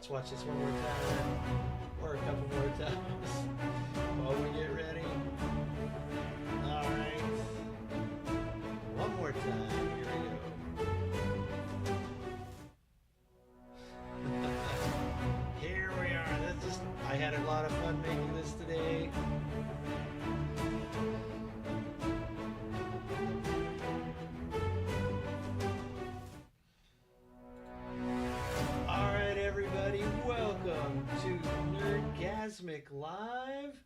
Let's watch this one more time, or a couple more times while we get ready. All right, one more time. Here we go. Here we are. I had a lot of fun making this today. All right, everybody, welcome to Nerdgasmic Live.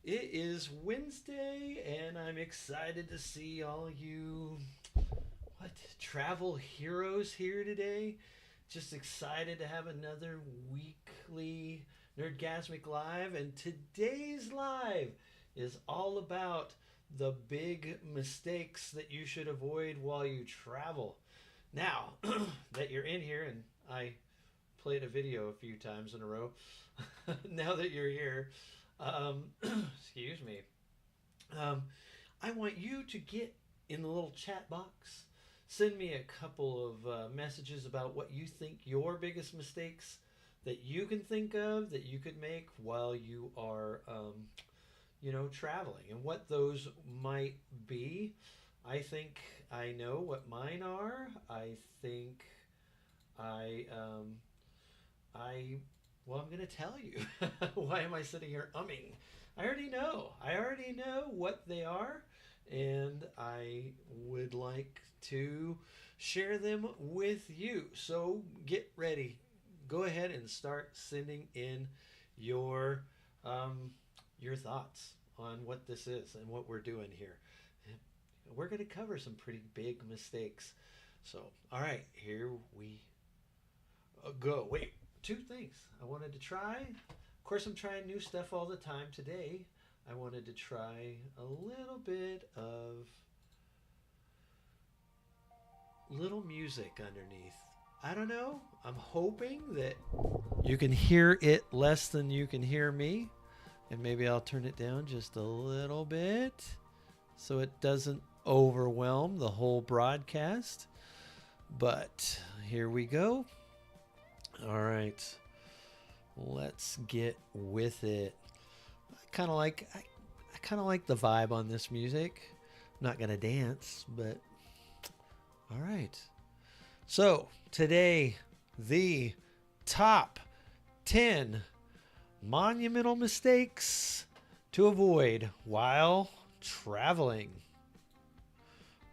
It is Wednesday, and I'm excited to see all you travel heroes here today. Just excited to have another weekly Nerdgasmic Live, and today's live is all about the big mistakes that you should avoid while you travel. Now that you're in here, and I played a video a few times in a row, now that you're here, excuse me, I want you to get in the little chat box. Send me a couple of messages about what you think your biggest mistakes that you can think of that you could make while you are, traveling, and what those might be. I think I know what mine are. I think well, I'm going to tell you. Why am I sitting here umming? I already know. What they are, and I would like to share them with you. So get ready. Go ahead and start sending in your thoughts on what this is and what we're doing here. We're going to cover some pretty big mistakes. So, all right, here we go. Wait, two things I wanted to try. Of course, I'm trying new stuff all the time. Today, I wanted to try a little bit of little music underneath. I don't know. I'm hoping that you can hear it less than you can hear me. And maybe I'll turn it down just a little bit so it doesn't overwhelm the whole broadcast. But here we go. All right. Let's get with it. I kind of like the vibe on this music. I'm not going to dance, but all right. So, today, the top 10 monumental mistakes to avoid while traveling.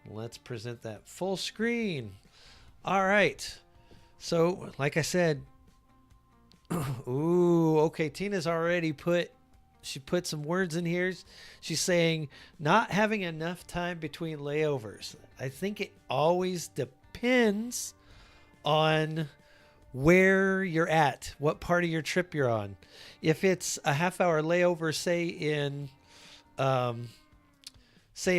Let's present that full screen. All right. So, like I said, ooh, okay, Tina's already put some words in here. She's saying not having enough time between layovers. I think it always depends on where you're at, what part of your trip you're on. If it's a half-hour layover, say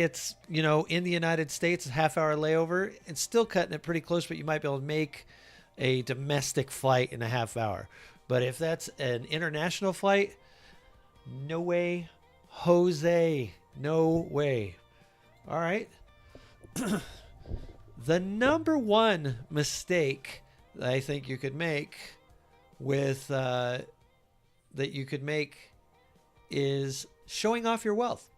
it's in the United States, a half-hour layover, it's still cutting it pretty close, but you might be able to make a domestic flight in a half hour. But if that's an international flight, no way, Jose, no way. All right. The number one mistake that I think you could make is showing off your wealth.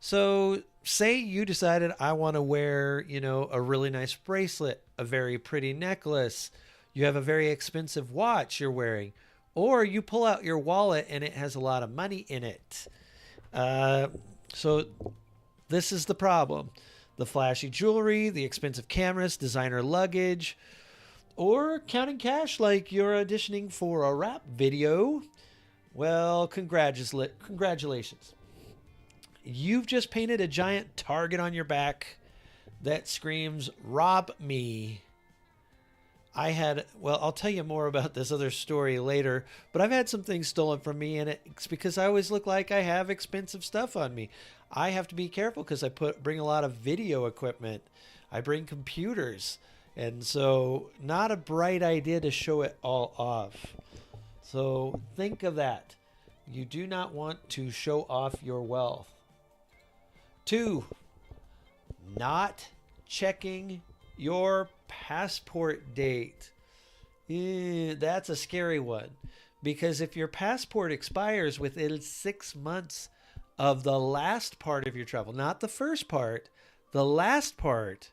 So say you decided I want to wear, a really nice bracelet, a very pretty necklace. You have a very expensive watch you're wearing, or you pull out your wallet and it has a lot of money in it. So this is the problem. The flashy jewelry, the expensive cameras, designer luggage, or counting cash like you're auditioning for a rap video. Well, congratulations. You've just painted a giant target on your back that screams, "Rob me." I'll tell you more about this other story later, but I've had some things stolen from me, and it's because I always look like I have expensive stuff on me. I have to be careful because I bring a lot of video equipment. I bring computers, and so not a bright idea to show it all off. So think of that. You do not want to show off your wealth. 2, not checking your passport date. That's a scary one. Because if your passport expires within 6 months of the last part of your travel, not the first part, the last part,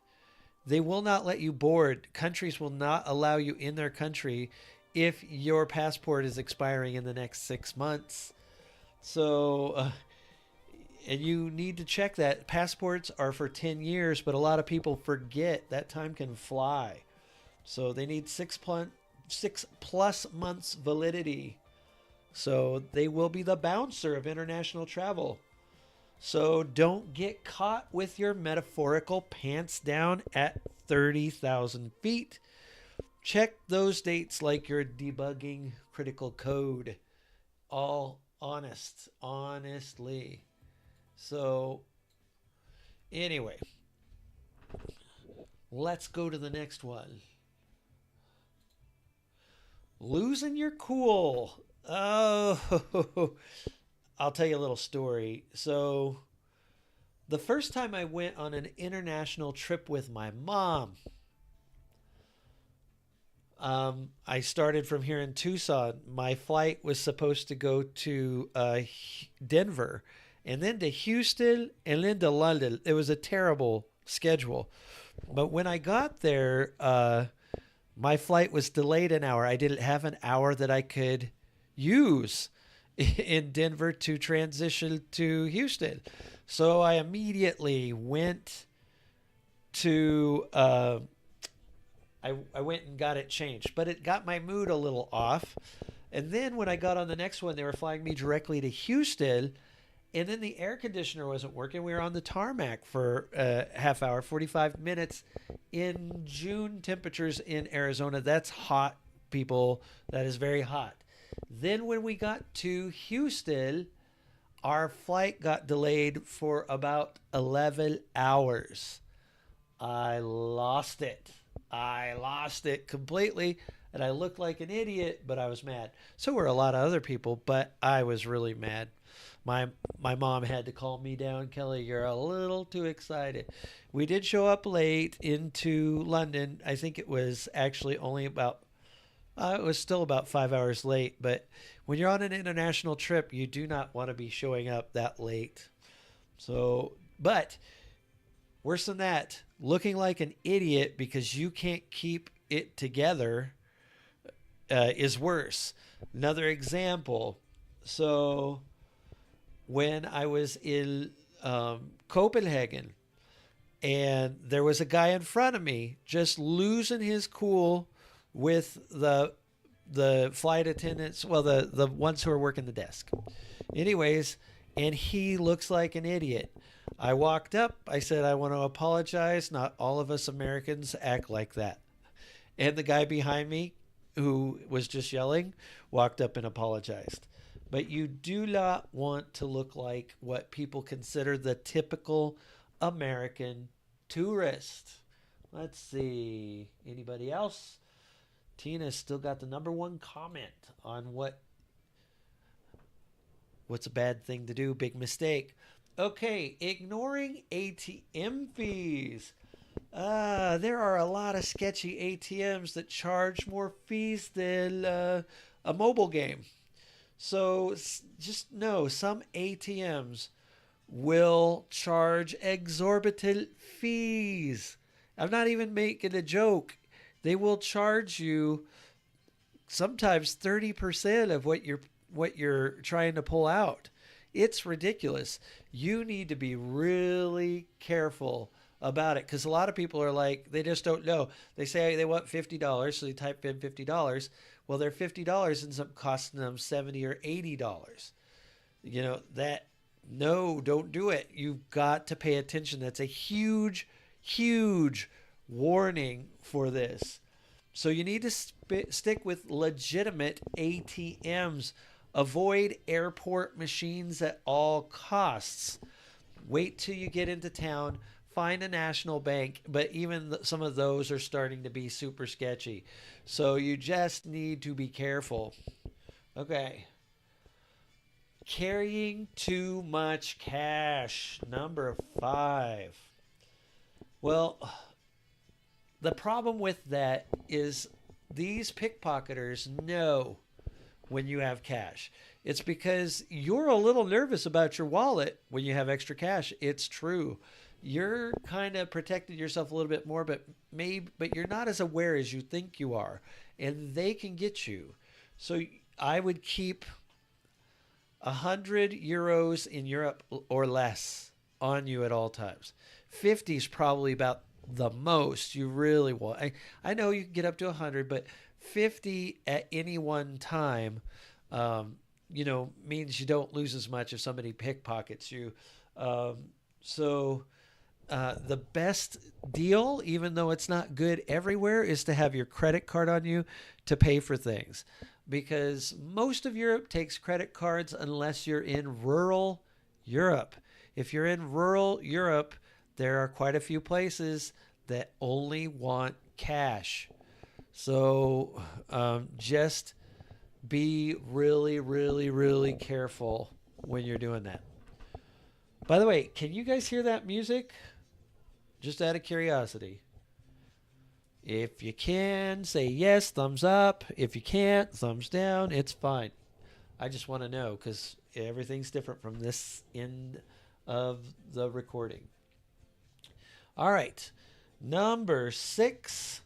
they will not let you board. Countries will not allow you in their country if your passport is expiring in the next 6 months. So, and you need to check that. Passports are for 10 years, but a lot of people forget that time can fly. So they need 6 plus months validity. So they will be the bouncer of international travel. So don't get caught with your metaphorical pants down at 30,000 feet. Check those dates like you're debugging critical code. All honestly. So, anyway, let's go to the next one. Losing your cool. Oh, I'll tell you a little story. So, the first time I went on an international trip with my mom, I started from here in Tucson. My flight was supposed to go to Denver and then to Houston and then to London. It was a terrible schedule. But when I got there, my flight was delayed an hour. I didn't have an hour that I could use in Denver to transition to Houston. So I immediately went to I went and got it changed, but it got my mood a little off. And then when I got on the next one, they were flying me directly to Houston, and then the air conditioner wasn't working. We were on the tarmac for a half hour, 45 minutes in June temperatures in Arizona. That's hot, people. That is very hot. Then when we got to Houston, our flight got delayed for about 11 hours. I lost it. I lost it completely, and I looked like an idiot, but I was mad. So were a lot of other people, but I was really mad. My mom had to calm me down. Kelly, you're a little too excited. We did show up late into London. I think it was actually only about it was still about 5 hours late, but when you're on an international trip, you do not want to be showing up that late. So, but worse than that, looking like an idiot because you can't keep it together is worse. Another example. So, when I was in Copenhagen, and there was a guy in front of me just losing his cool with the flight attendants, well, the ones who are working the desk. Anyways, and he looks like an idiot. I walked up. I said, I want to apologize. Not all of us Americans act like that. And the guy behind me, who was just yelling, walked up and apologized. But you do not want to look like what people consider the typical American tourist. Let's see. Anybody else? Tina's still got the number one comment on what's a bad thing to do, big mistake. Okay, ignoring ATM fees. There are a lot of sketchy ATMs that charge more fees than a mobile game. So just know some ATMs will charge exorbitant fees. I'm not even making a joke. They will charge you sometimes 30% of what you're trying to pull out. It's ridiculous. You need to be really careful about it because a lot of people are like, they just don't know. They say they want $50, so they type in $50. Well, their $50 ends up costing them $70 or $80. No, don't do it. You've got to pay attention. That's a huge, huge warning for this. So you need to stick with legitimate ATMs. Avoid airport machines at all costs. Wait till you get into town. Find a national bank, but even some of those are starting to be super sketchy. So you just need to be careful. Okay. Carrying too much cash. Number 5. Well, the problem with that is these pickpocketers know when you have cash. It's because you're a little nervous about your wallet when you have extra cash. It's true. You're kind of protecting yourself a little bit more, but you're not as aware as you think you are, and they can get you. So I would keep 100 euros in Europe or less on you at all times. 50 is probably about the most you really want. I know you can get up to 100, but 50 at any one time, means you don't lose as much if somebody pickpockets you. The best deal, even though it's not good everywhere, is to have your credit card on you to pay for things. Because most of Europe takes credit cards unless you're in rural Europe. If you're in rural Europe, there are quite a few places that only want cash. So just be really, really, really careful when you're doing that. By the way, can you guys hear that music? Just out of curiosity. If you can, say yes, thumbs up. If you can't, thumbs down. It's fine. I just want to know because everything's different from this end of the recording. All right. Number 6.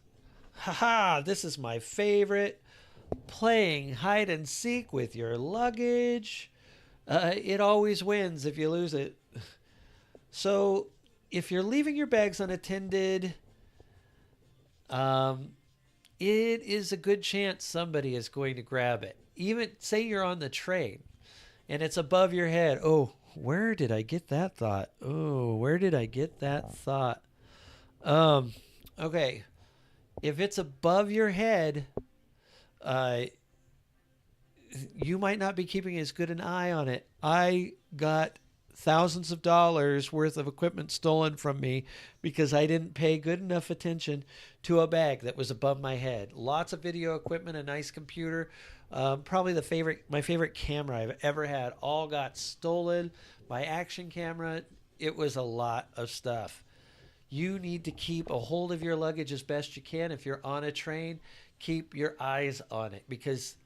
Haha, this is my favorite. Playing hide and seek with your luggage. It always wins if you lose it. So if you're leaving your bags unattended, it is a good chance somebody is going to grab it. Even say you're on the train and it's above your head. Oh, where did I get that thought? Oh, where did I get that thought? Okay. If it's above your head, you might not be keeping as good an eye on it. I got thousands of dollars worth of equipment stolen from me because I didn't pay good enough attention to a bag that was above my head. Lots of video equipment, a nice computer, probably my favorite camera I've ever had, all got stolen. My action camera, it was a lot of stuff. You need to keep a hold of your luggage as best you can. If you're on a train, keep your eyes on it because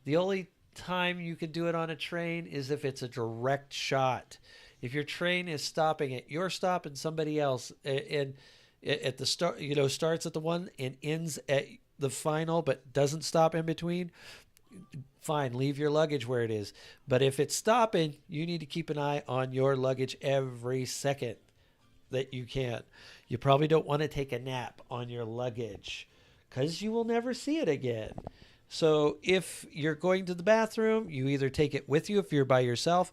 the only time you can do it on a train is if it's a direct shot. If your train is stopping at your stop and somebody else, and at the start, starts at the one and ends at the final, but doesn't stop in between, fine, leave your luggage where it is. But if it's stopping, you need to keep an eye on your luggage every second that you can. You probably don't want to take a nap on your luggage because you will never see it again. So if you're going to the bathroom, you either take it with you if you're by yourself,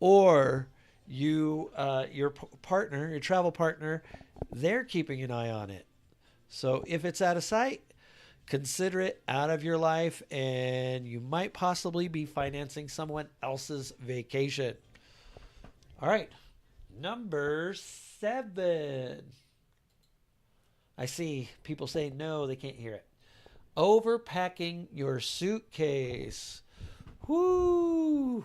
or your partner, your travel partner, they're keeping an eye on it. So if it's out of sight, consider it out of your life, and you might possibly be financing someone else's vacation. All right, number 7. I see people saying no, they can't hear it. Overpacking your suitcase. Whoo!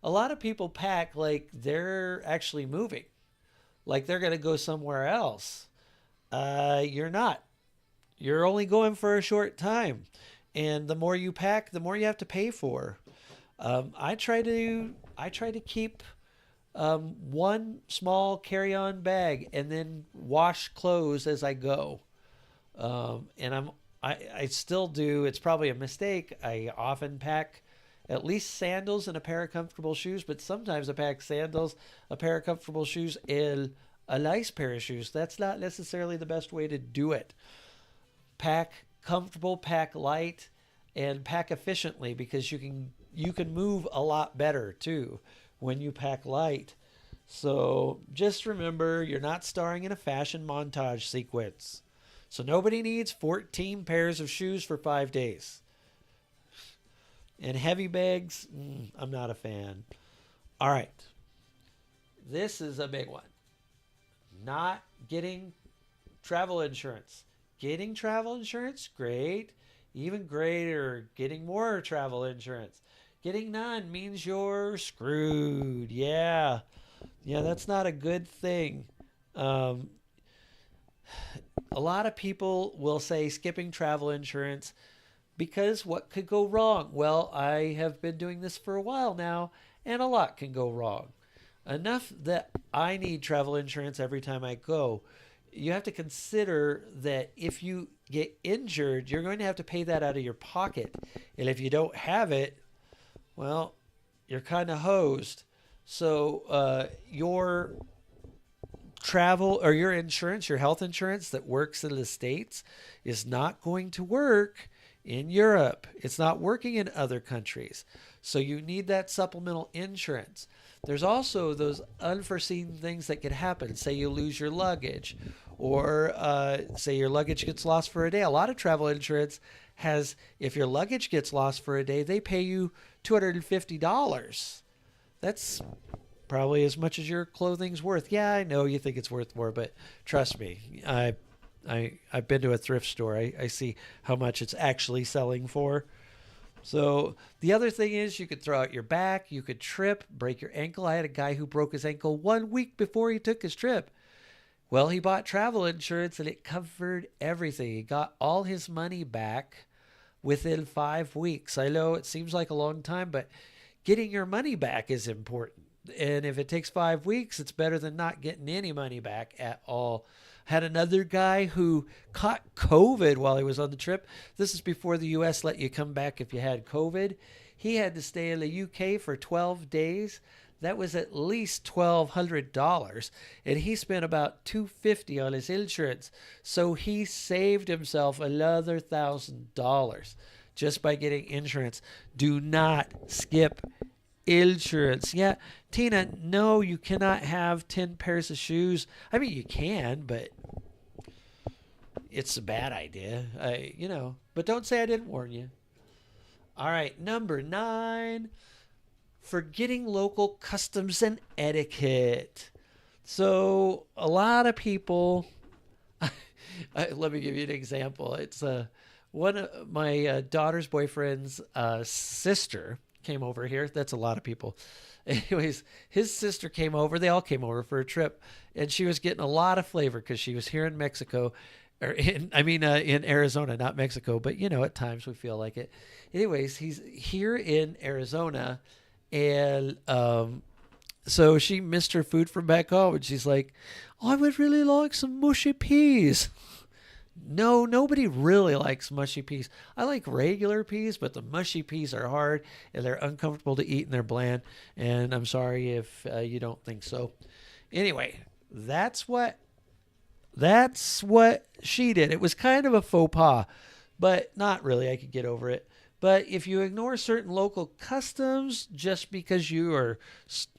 A lot of people pack like they're actually moving, like they're going to go somewhere else. You're not. You're only going for a short time. And the more you pack, the more you have to pay for. I try to keep one small carry-on bag and then wash clothes as I go. And I still do. It's probably a mistake. I often pack at least sandals and a pair of comfortable shoes, but sometimes I pack sandals, a pair of comfortable shoes, and a nice pair of shoes. That's not necessarily the best way to do it. Pack comfortable, pack light, and pack efficiently because you can move a lot better too when you pack light. So just remember, you're not starring in a fashion montage sequence. So nobody needs 14 pairs of shoes for 5 days. And heavy bags, I'm not a fan. All right. This is a big one. Not getting travel insurance. Getting travel insurance, great. Even greater, getting more travel insurance. Getting none means you're screwed. Yeah, that's not a good thing. A A lot of people will say skipping travel insurance because what could go wrong? Well, I have been doing this for a while now, and a lot can go wrong. Enough that I need travel insurance every time I go. You have to consider that if you get injured, you're going to have to pay that out of your pocket. And if you don't have it, well, you're kind of hosed. So your travel or your insurance, your health insurance that works in the States is not going to work in Europe. It's not working in other countries. So you need that supplemental insurance. There's also those unforeseen things that could happen. Say you lose your luggage, or say your luggage gets lost for a day. A lot of travel insurance has, if your luggage gets lost for a day, they pay you $250. That's probably as much as your clothing's worth. Yeah, I know you think it's worth more, but trust me, I've been to a thrift store. I see how much it's actually selling for. So the other thing is you could throw out your back, you could trip, break your ankle. I had a guy who broke his ankle 1 week before he took his trip. Well, he bought travel insurance and it covered everything. He got all his money back within 5 weeks. I know it seems like a long time, but getting your money back is important. And if it takes 5 weeks, it's better than not getting any money back at all. Had another guy who caught COVID while he was on the trip. This is before the U.S. let you come back if you had COVID. He had to stay in the U.K. for 12 days. That was at least $1,200, and he spent about $250 on his insurance. So he saved himself another $1,000 just by getting insurance. Do not skip insurance. Yeah, Tina, no, you cannot have 10 pairs of shoes. I mean, you can, but it's a bad idea. But don't say I didn't warn you. All right, number 9, forgetting local customs and etiquette. So a lot of people, let me give you an example. It's one of my daughter's boyfriend's sister came over here. That's a lot of people. Anyways, his sister came over. They all came over for a trip, and she was getting a lot of flavor because she was here in Mexico, in Arizona, not Mexico, but at times we feel like it. Anyways, he's here in Arizona, and so she missed her food from back home, and she's like, "Oh, I would really like some mushy peas." No, nobody really likes mushy peas. I like regular peas, but the mushy peas are hard and they're uncomfortable to eat and they're bland. And I'm sorry if you don't think so. Anyway, that's what she did. It was kind of a faux pas, but not really. I could get over it. But if you ignore certain local customs just because you are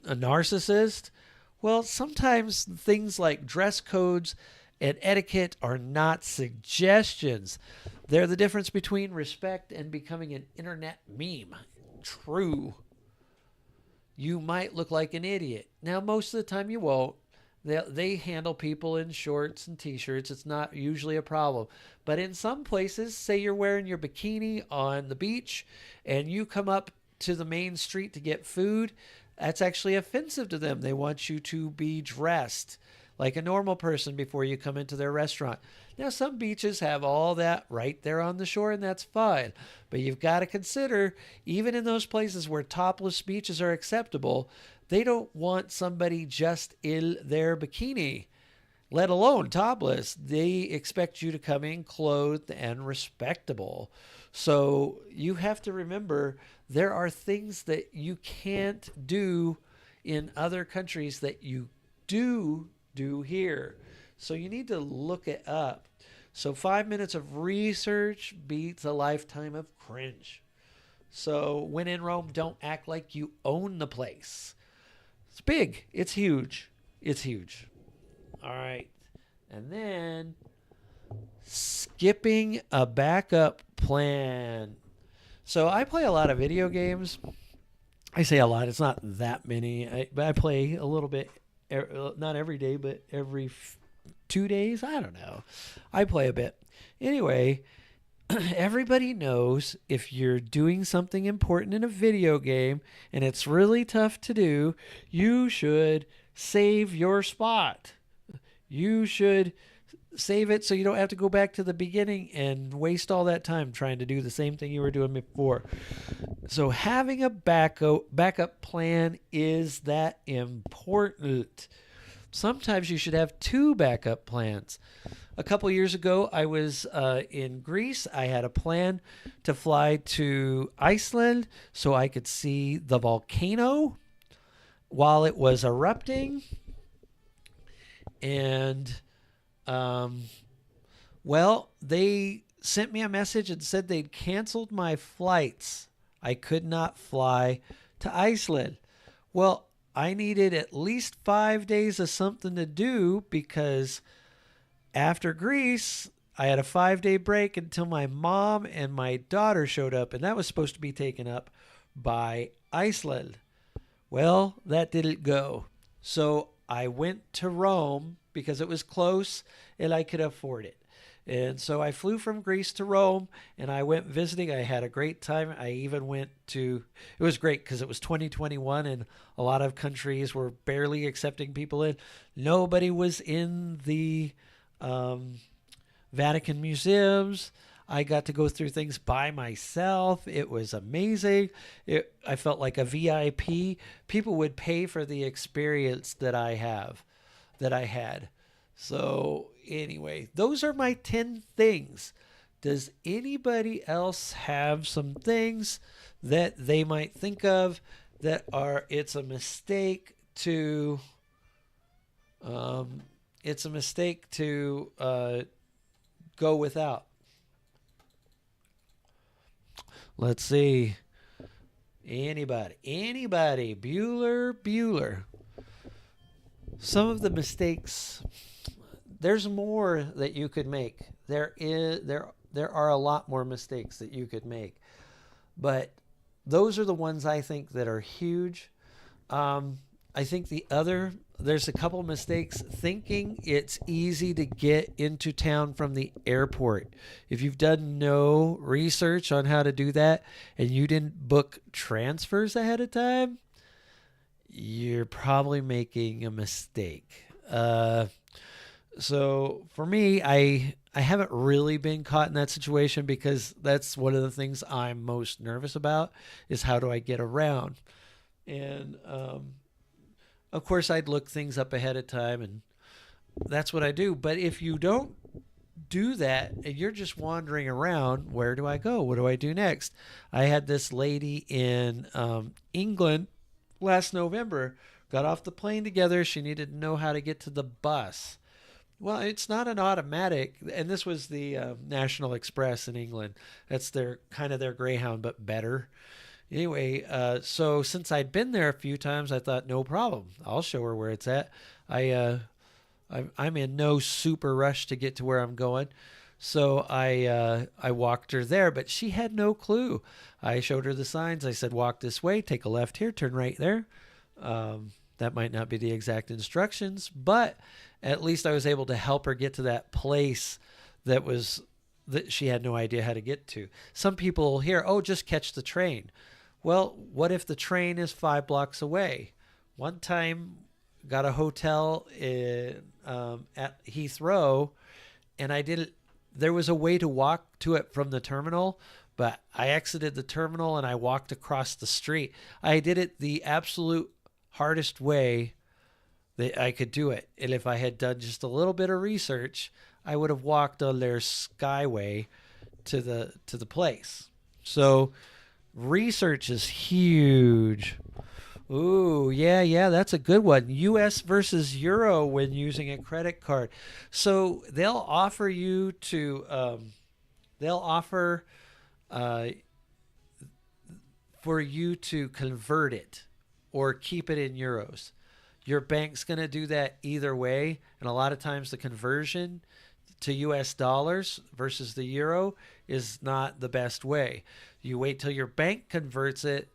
a narcissist, well, sometimes things like dress codes and etiquette are not suggestions. They're the difference between respect and becoming an internet meme. True. You might look like an idiot. Now, most of the time you won't. They handle people in shorts and t-shirts. It's not usually a problem. But in some places, say you're wearing your bikini on the beach and you come up to the main street to get food, that's actually offensive to them. They want you to be dressed like a normal person before you come into their restaurant. Now, some beaches have all that right there on the shore, and that's fine. But you've got to consider, even in those places where topless beaches are acceptable, they don't want somebody just in their bikini, let alone topless. They expect you to come in clothed and respectable. So you have to remember there are things that you can't do in other countries that you do here. So you need to look it up. So 5 minutes of research beats a lifetime of cringe. So when in Rome, don't act like you own the place. It's big. It's huge. It's huge. All right. And then skipping a backup plan. So I play a lot of video games. I say a lot. It's not that many. But I play a little bit. Not every day, but every 2 days. I don't know. I play a bit. Anyway, everybody knows if you're doing something important in a video game and it's really tough to do, you should save your spot. You should Save it so you don't have to go back to the beginning and waste all that time trying to do the same thing you were doing before. So having a backup plan is that important. Sometimes you should have two backup plans. A couple years ago, I was in Greece. I had a plan to fly to Iceland so I could see the volcano while it was erupting. And, well, they sent me a message and said they'd canceled my flights. I could not fly to Iceland. Well, I needed at least 5 days of something to do because after Greece, I had a 5-day break until my mom and my daughter showed up, and that was supposed to be taken up by Iceland. Well, that didn't go. So I went to Rome because it was close and I could afford it. And so I flew from Greece to Rome and I went visiting. I had a great time. I even went to, it was great because it was 2021 and a lot of countries were barely accepting people in. Nobody was in the Vatican museums. I got to go through things by myself. It was amazing. I felt like a VIP. People would pay for the experience that I had. So anyway, those are my 10 things. Does anybody else have some things that they might think of that are, it's a mistake to go without? Let's see. Anybody? Bueller. Some of the mistakes, there's more that you could make. There are a lot more mistakes that you could make. But those are the ones I think that are huge. I think there's a couple mistakes thinking it's easy to get into town from the airport. If you've done no research on how to do that and you didn't book transfers ahead of time, you're probably making a mistake. So for me, I haven't really been caught in that situation because that's one of the things I'm most nervous about is how do I get around? And of course, I'd look things up ahead of time, and that's what I do. But if you don't do that and you're just wandering around, where do I go? What do I do next? I had this lady in England last November, got off the plane together. She needed to know how to get to the bus. Well, it's not an automatic, and this was the National Express in England. That's their Greyhound, but better. Anyway, so since I'd been there a few times, I thought, no problem. I'll show her where it's at. I'm in no super rush to get to where I'm going. So I walked her there, but she had no clue. I showed her the signs. I said, walk this way, take a left here, turn right there. That might not be the exact instructions, but at least I was able to help her get to that place that she had no idea how to get to. Some people hear, oh, just catch the train. Well, what if the train is 5 blocks away? One time, got a hotel at Heathrow, and there was a way to walk to it from the terminal, but I exited the terminal and I walked across the street. I did it the absolute hardest way that I could do it. And if I had done just a little bit of research, I would have walked on their skyway to the place. So research is huge. Ooh, yeah, that's a good one. US versus Euro when using a credit card. So they'll offer for you to convert it or keep it in euros. Your bank's going to do that either way, and a lot of times the conversion to US dollars versus the euro is not the best way. You wait till your bank converts it,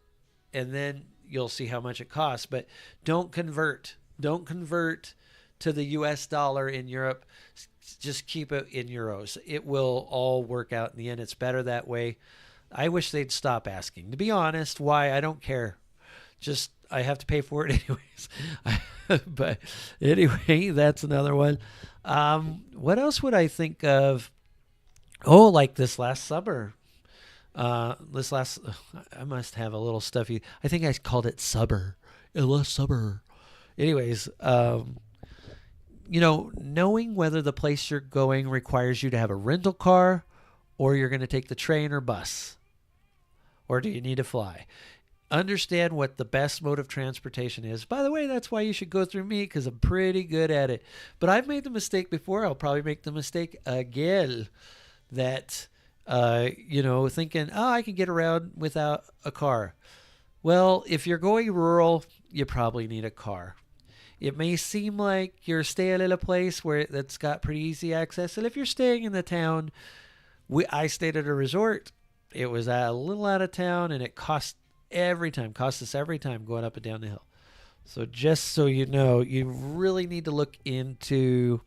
and then you'll see how much it costs. But don't convert. Don't convert to the US dollar in Europe. Just keep it in euros. It will all work out in the end. It's better that way. I wish they'd stop asking. To be honest, why? I don't care. Just I have to pay for it anyways. But anyway, that's another one. What else would I think of? Oh, like this last summer. This last, I must have a little stuffy. I think I called it subber. It was subber. Anyways, knowing whether the place you're going requires you to have a rental car or you're going to take the train or bus, or do you need to fly? Understand what the best mode of transportation is. By the way, that's why you should go through me because I'm pretty good at it. But I've made the mistake before. I'll probably make the mistake again that, thinking, oh, I can get around without a car. Well, if you're going rural, you probably need a car. It may seem like you're staying at a place where that's got pretty easy access. And if you're staying in the town, I stayed at a resort. It was a little out of town, and it cost us every time going up and down the hill. So just so you know, you do really need to look into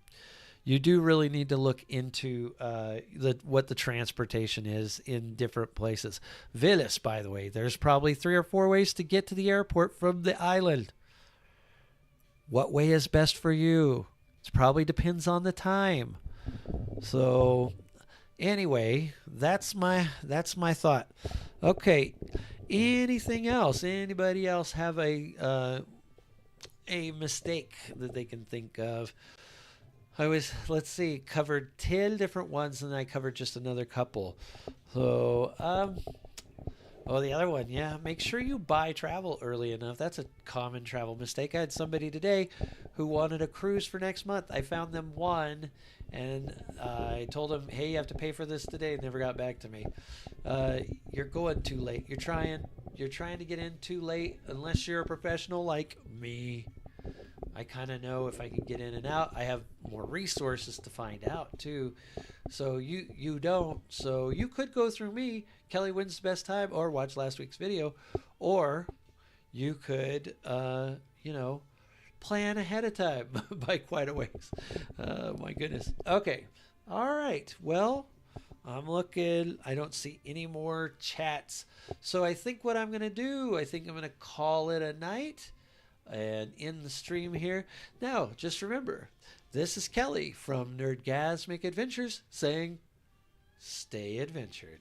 what the transportation is in different places. Villas, by the way, there's probably 3 or 4 ways to get to the airport from the island. What way is best for you? It probably depends on the time. So anyway, that's my thought. Okay. Anything else? Anybody else have a mistake that they can think of? Covered 10 different ones, and I covered just another couple. So, the other one, yeah, make sure you buy travel early enough. That's a common travel mistake. I had somebody today who wanted a cruise for next month. I found them one, and I told them, hey, you have to pay for this today. They never got back to me. You're going too late. You're trying to get in too late unless you're a professional like me. I kind of know if I can get in and out. I have more resources to find out too. So you don't. So you could go through me, Kelly Wins the Best Time, or watch last week's video, or you could plan ahead of time by quite a ways. My goodness. Okay. All right. Well, I'm looking. I don't see any more chats. So I think what I'm going to do, I'm going to call it a night and end the stream here. Now, just remember, this is Kelly from Nerdgasmic Adventures saying, stay adventured.